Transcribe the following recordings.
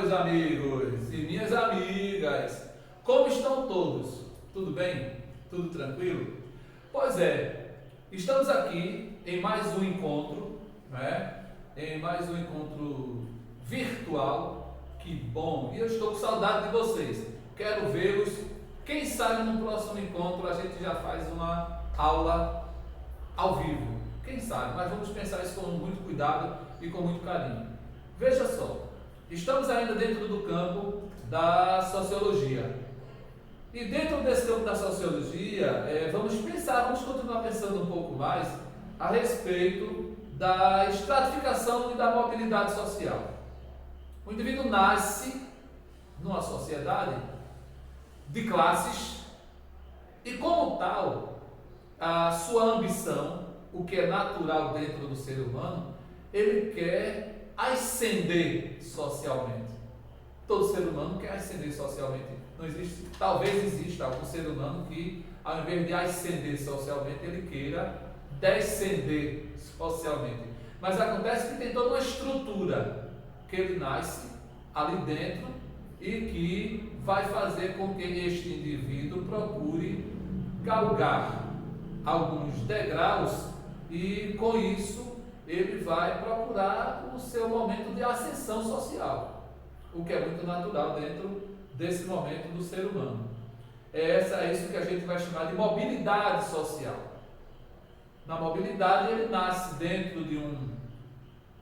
meus amigos e minhas amigas? Como estão todos? Tudo bem? Tudo tranquilo? Pois é, estamos aqui em mais um encontro, né? Em mais um encontro virtual. Que bom! E eu estou com saudade de vocês. Quero vê-los. Quem sabe no próximo encontro a gente já faz uma aula ao vivo. Quem sabe? Mas vamos pensar isso com muito cuidado e com muito carinho. Veja só, estamos ainda dentro do campo da sociologia. E dentro desse campo da sociologia, vamos continuar pensando um pouco mais a respeito da estratificação e da mobilidade social. O indivíduo nasce numa sociedade de classes e, como tal, a sua ambição, o que é natural dentro do ser humano, ele quer ascender socialmente. Todo ser humano quer ascender socialmente. Não existe, talvez exista algum ser humano que, ao invés de ascender socialmente, ele queira descender socialmente. Mas acontece que tem toda uma estrutura que ele nasce ali dentro e que vai fazer com que este indivíduo procure galgar alguns degraus e, com isso, ele vai procurar o seu momento de ascensão social, o que é muito natural dentro desse momento do ser humano. É isso que a gente vai chamar de mobilidade social. Na mobilidade, ele nasce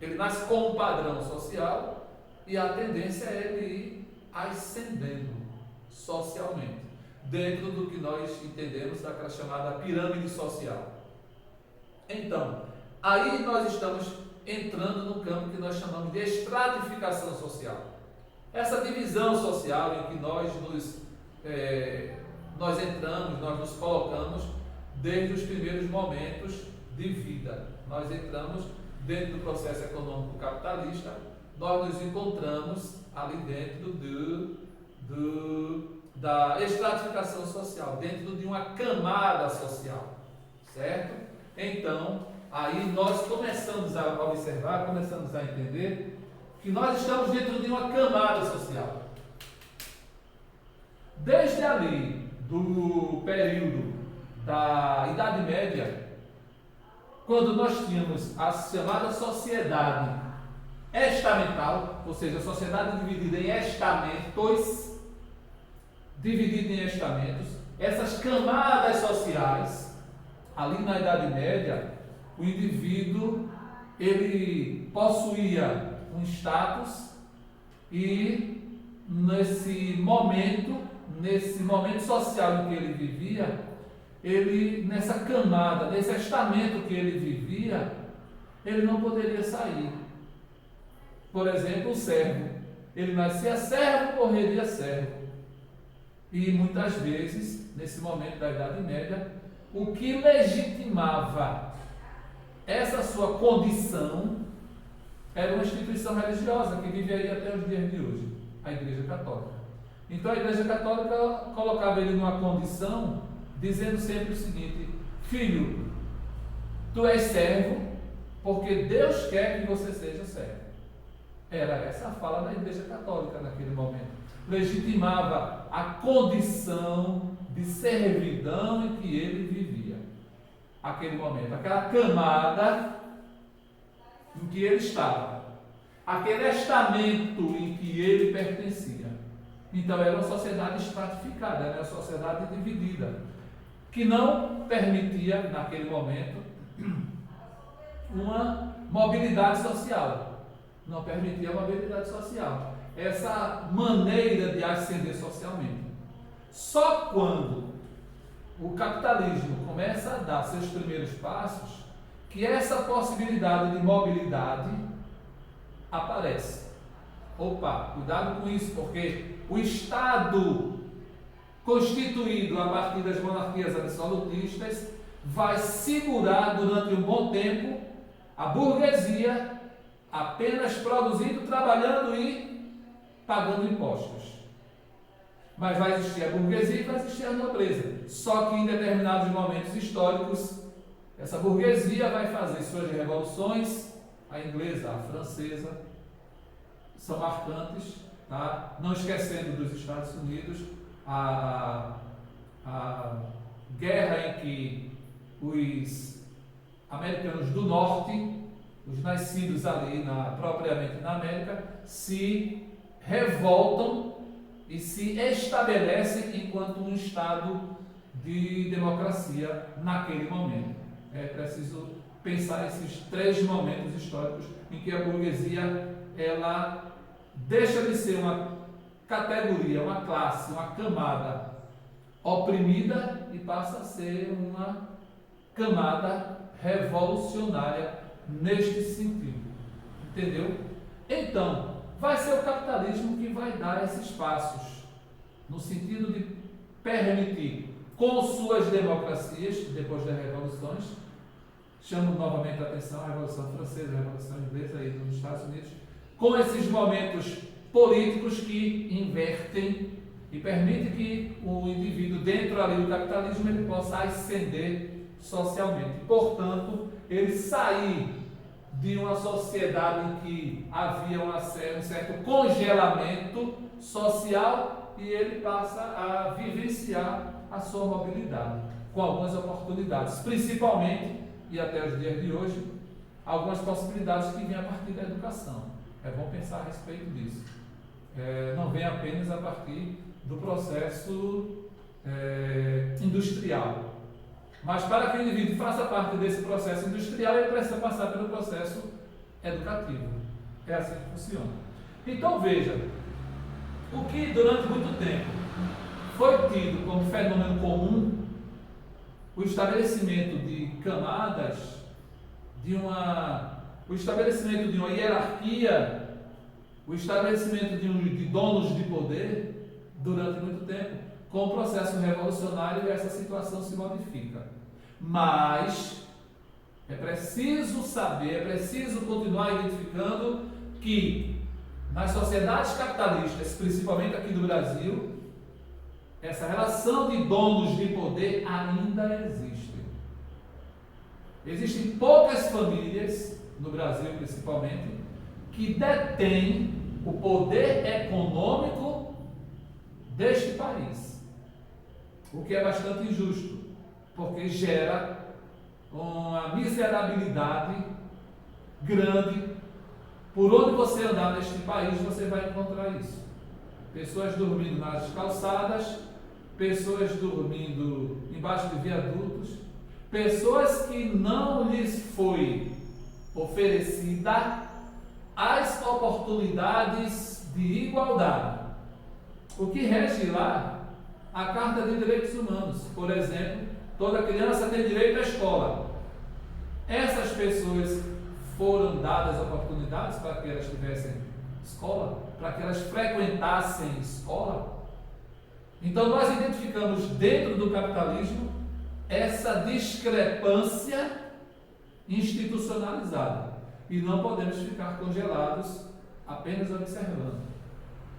ele nasce com um padrão social e a tendência é ele ir ascendendo socialmente, dentro do que nós entendemos daquela chamada pirâmide social. Então, aí nós estamos entrando no campo que nós chamamos de estratificação social. Essa divisão social em que nós entramos, nós nos colocamos desde os primeiros momentos de vida. Nós entramos dentro do processo econômico capitalista, nós nos encontramos ali dentro da estratificação social, dentro de uma camada social, certo? Então, aí nós começamos a observar, começamos a entender que nós estamos dentro de uma camada social. Desde ali, do período da Idade Média, quando nós tínhamos a chamada sociedade estamental, ou seja, a sociedade dividida em estamentos, essas camadas sociais, ali na Idade Média, o indivíduo, ele possuía um status e nesse momento social em que ele vivia, nessa camada, nesse estamento que ele vivia, ele não poderia sair. Por exemplo, o servo. Ele nascia servo, morreria servo. E muitas vezes, nesse momento da Idade Média, o que legitimava essa sua condição era uma instituição religiosa que vive aí até os dias de hoje, a Igreja Católica. Então a Igreja Católica colocava ele numa condição, dizendo sempre o seguinte: filho, tu és servo porque Deus quer que você seja servo. Era essa a fala da Igreja Católica naquele momento. Legitimava a condição de servidão em que ele vivia. Aquele momento, aquela camada em que ele estava, aquele estamento em que ele pertencia. Então era uma sociedade estratificada, era uma sociedade dividida, que não permitia, naquele momento, uma mobilidade social. Não permitia a mobilidade social. Essa maneira de ascender socialmente. Só quando o capitalismo começa a dar seus primeiros passos, que essa possibilidade de mobilidade aparece. Opa, cuidado com isso, porque o Estado constituído a partir das monarquias absolutistas vai segurar durante um bom tempo a burguesia apenas produzindo, trabalhando e pagando impostos. Mas vai existir a burguesia e vai existir a nobreza. Só que em determinados momentos históricos, essa burguesia vai fazer suas revoluções, a inglesa, a francesa, são marcantes, tá? Não esquecendo dos Estados Unidos, a guerra em que os americanos do norte, os nascidos ali propriamente na América, se revoltam e se estabelecem enquanto um Estado de democracia naquele momento. É preciso pensar esses 3 momentos históricos em que a burguesia ela deixa de ser uma categoria, uma classe, uma camada oprimida e passa a ser uma camada revolucionária neste sentido. Entendeu? Então, vai ser o capitalismo que vai dar esses passos, no sentido de permitir, com suas democracias, depois das revoluções, chamo novamente a atenção a Revolução Francesa, a Revolução Inglesa aí nos Estados Unidos, com esses momentos políticos que invertem e permitem que o indivíduo, dentro ali do capitalismo, ele possa ascender socialmente. Portanto, ele sair de uma sociedade em que havia um certo congelamento social e ele passa a vivenciar a sua mobilidade, com algumas oportunidades, principalmente, e até os dias de hoje, algumas possibilidades que vêm a partir da educação. É bom pensar a respeito disso. Não vem apenas a partir do processo industrial. Mas para que o indivíduo faça parte desse processo industrial, ele precisa passar pelo processo educativo. É assim que funciona. Então veja, o que durante muito tempo foi tido como fenômeno comum, o estabelecimento de camadas, o estabelecimento de uma hierarquia, o estabelecimento de donos de poder, durante muito tempo, com o processo revolucionário, essa situação se modifica. Mas é preciso saber, é preciso continuar identificando que nas sociedades capitalistas, principalmente aqui no Brasil, essa relação de donos de poder ainda existe. Existem poucas famílias, no Brasil principalmente, que detêm o poder econômico deste país. O que é bastante injusto, porque gera uma miserabilidade grande. Por onde você andar neste país, você vai encontrar isso. Pessoas dormindo nas calçadas, pessoas dormindo embaixo de viadutos, pessoas que não lhes foi oferecida as oportunidades de igualdade. O que rege lá? A Carta de Direitos Humanos. Por exemplo, toda criança tem direito à escola. Essas pessoas foram dadas oportunidades para que elas tivessem escola, para que elas frequentassem escola. Então nós identificamos dentro do capitalismo essa discrepância institucionalizada e não podemos ficar congelados apenas observando.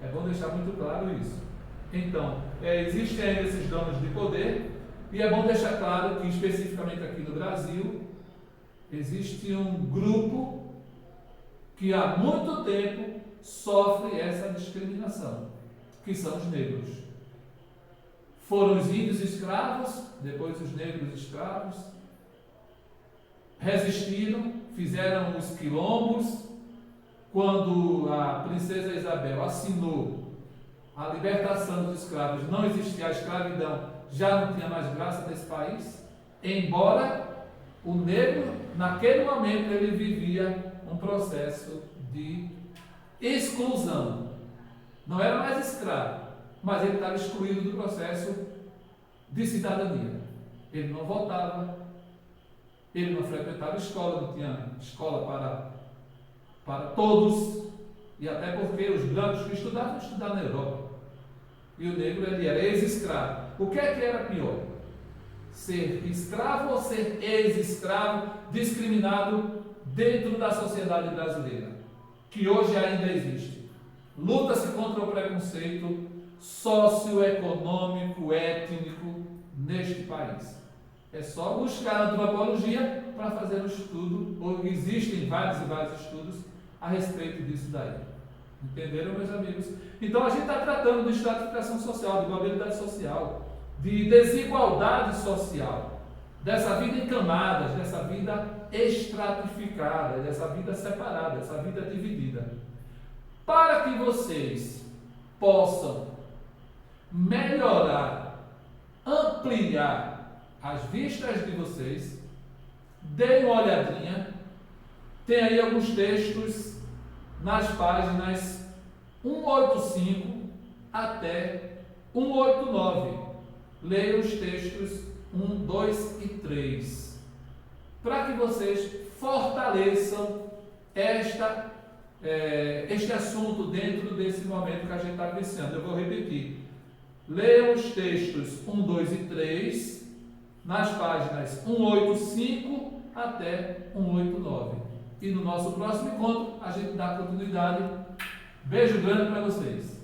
É bom deixar muito claro isso. Então, existem ainda esses donos de poder e é bom deixar claro que especificamente aqui no Brasil existe um grupo que há muito tempo sofre essa discriminação, que são os negros. Foram os índios escravos, depois os negros escravos, resistiram, fizeram os quilombos. Quando a princesa Isabel assinou a libertação dos escravos, não existia a escravidão, já não tinha mais graça nesse país, embora o negro, naquele momento, ele vivia um processo de exclusão. Não era mais escravo, mas ele estava excluído do processo de cidadania. Ele não votava, ele não frequentava escola, não tinha escola para todos, e até porque os brancos que estudavam na Europa. E o negro, ele era ex-escravo. O que era pior? Ser escravo ou ser ex-escravo, discriminado dentro da sociedade brasileira, que hoje ainda existe. Luta-se contra o preconceito socioeconômico, étnico neste país. É só buscar antropologia para fazer um estudo, ou existem vários e vários estudos a respeito disso daí. Entenderam, meus amigos? Então a gente está tratando de estratificação social, de mobilidade social, de desigualdade social, dessa vida em camadas, dessa vida estratificada, dessa vida separada, dessa vida dividida. Para que vocês possam melhorar, ampliar as vistas de vocês, deem uma olhadinha, tem aí alguns textos nas páginas 185 até 189. Leiam os textos 1, 2 e 3, para que vocês fortaleçam este assunto dentro desse momento que a gente está vivenciando. Eu vou repetir. Leiam os textos 1, 2 e 3 nas páginas 185 até 189. E no nosso próximo encontro a gente dá continuidade. Beijo grande para vocês.